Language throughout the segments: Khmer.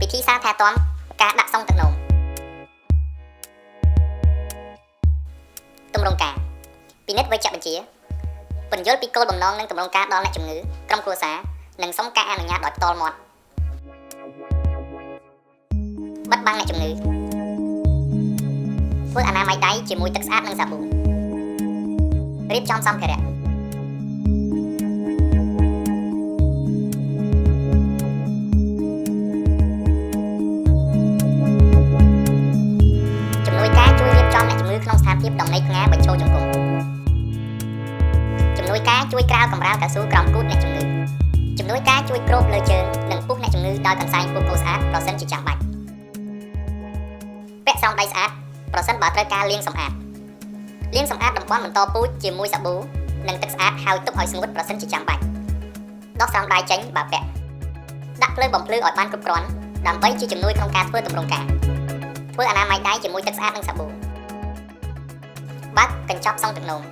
ពិធីសារថែទាំការដាក់សុងទឹកនោមទម្រង់ការពិនិត្យវេជ្ជបញ្ជាពន្យល់ពីគោលបំណងនិងទម្រង់ការដល់អ្នកជំងឺក្រុមគ្រួសារនិងសុំការអនុញ្ញាតដោយផ្ទាល់មាត់បិទបាំងអ្នកជំងឺធ្វើអនាម័យដៃជាមួយទឹកស្អាតនិងសាប៊ូរៀបចំសម្ភារៈជំនួយការជួយរៀបចំអ្នកជំងឺក្នុងស្ថានភាពដំណេកផ្ងាបញ្ឈរជង្គង់ជំនួយការជួយក្រាលកម្រាលកៅស៊ូក្រោមគូទអ្នកជំងឺជំនួយការជួយគ្របលើជើងនិងពុះអ្នកជំងឺដោយកន្សែងពុះគោស្អាតប្រសិនជាចាំបាច់ពាក់ស្រោមដៃស្អាតប្រសិនបើត្រូវការលាងសម្អាតលាងសម្អាតតំបន់បន្តពូជជាមួយសាប៊ូនិងទឹកស្អាតហើយទុកឲ្យស្ងួតប្រសិនជាចាំបាច់ដោះស្រោមដៃចេញបើពាក់ដាក់ភ្លើងបំភ្លឺឲ្យបានគ្រប់គ្រាន់ដើម្បីជាជំនួយក្នុងការធ្វើទម្រង់ការធ្វើអនាម័យដៃជាមួយទឹកស្អាតនិងសាប៊ូបើកកញ្ចប់សុងទឹកនោម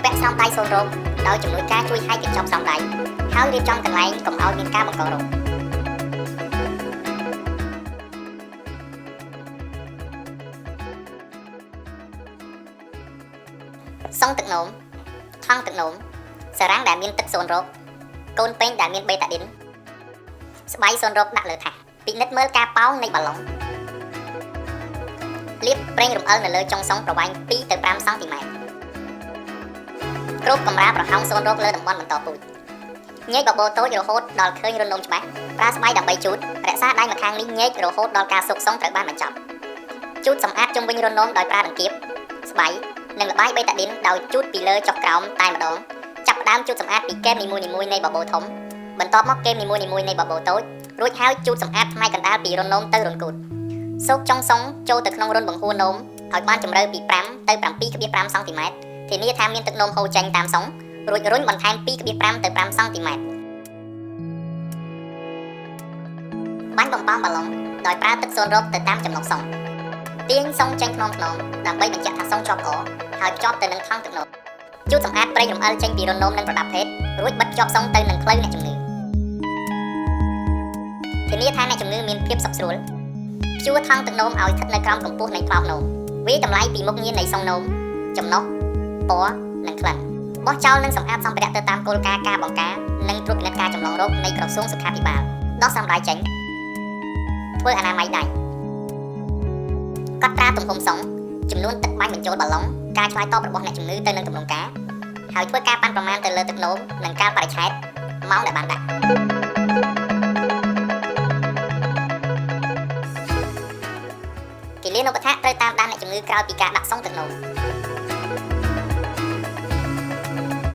ពាក់ស្រោមដៃសូនរោគដោយជំនួយការជួយហែកកញ្ចប់ស្រោមដៃហើយរៀបចំកន្លែងកុំឲ្យមានការបង្ករោគសុងទឹកនោមថង់ទឹកនោមសារ៉ាំងដែលមានទឹកសូនរោគកូនពេញដែលមានបេតាឌីនស្បៃសូនរោគដាក់លើថាសពិនិត្យមើលការប៉ោងនៃបាឡុងលាបប្រេងរំអិលនៅលើចុងសុងប្រវែង2ទៅ5សង់ទីម៉ែត្រគ្របកម្រាលប្រហោងសូនរោគលើតំបន់បន្តពូជញែកបបោតូចរហូតដល់ឃើញរនោមច្បាស់ប្រើស្បៃដើម្បីជូតរក្សាដៃម្ខាងនេះញែករហូតដល់ការសុកសុងត្រូវបានបញ្ចប់ជូតសម្អាតជុំវិញរនោមដោយប្រើដង្កៀបស្បៃនិងល្បាយបេតាឌីនដោយជូតពីលើចុះក្រោមតែម្ដងចាប់ផ្ដើមជូតសម្អាតពីគែមនីមួយៗនៃបបោធំបន្ទាប់មកគែមនីមួយៗនៃបបោតូចរួចហើយជូតសម្អាតផ្នែកកណ្ដាលពីរនោមទៅរន្ធគូតសូកចុងសុងចូលទៅក្នុងរន្ធបង្ហួរនោមឲ្យបានជម្រៅពី5ទៅ 7.5 សង់ទីម៉ែត្រធានាថាមានទឹកនោមហូរចេញតាមសុងរួចរុញបន្ថែម 2.5 ទៅ 5 សង់ទីម៉ែត្របាញ់បំប៉ោងបាឡុងដោយប្រើទឹកសូនរោគទៅតាមចំណុចសុងទាញសុងចេញថ្នមៗដើម្បីបញ្ជាក់ថាសុងជាប់ល្អហើយភ្ជាប់ទៅនឹងថង់ទឹកនោមជូតសម្អាតប្រេងរំអិលចេញពីរនោមនិងប្រដាប់ភេទរួចបិទភ្ជាប់សុងទៅនឹងភ្លៅអ្នកជំងឺធានាថាអ្នកជំងឺមានភាពសុខស្រួលព្យួរថង់ទឹកនោមឲ្យស្ថិតនៅក្រោមកម្ពស់នៃផ្លោកនោមវាតម្លៃពីមុខងារនៃសុងនោមចំណុះពណ៌និងក្លិនបោះចោលនិងសម្អាតសម្ភារៈទៅតាមគោលការណ៍ការបង្ការនិងត្រួតពិនិត្យការចម្លងរោគនៃក្រសួងសុខាភិបាលដោះស្រោមដៃចេញធ្វើអនាម័យដៃកត់ត្រាទំហំសុងចំនួនទឹកបាញ់បញ្ចូលបាឡុងការឆ្លើយតបរបស់អ្នកជំងឺទៅនឹងទម្រង់ការហើយធ្វើការប៉ាន់ប្រមាណទៅលើទឹកនោមនិងកាលបរិច្ឆេទម៉ោងដែលបានដាក់គិលានុបដ្ឋត្រូវតាមដានអ្នកជំងឺក្រោយពីការដាក់សុងទឹកនោម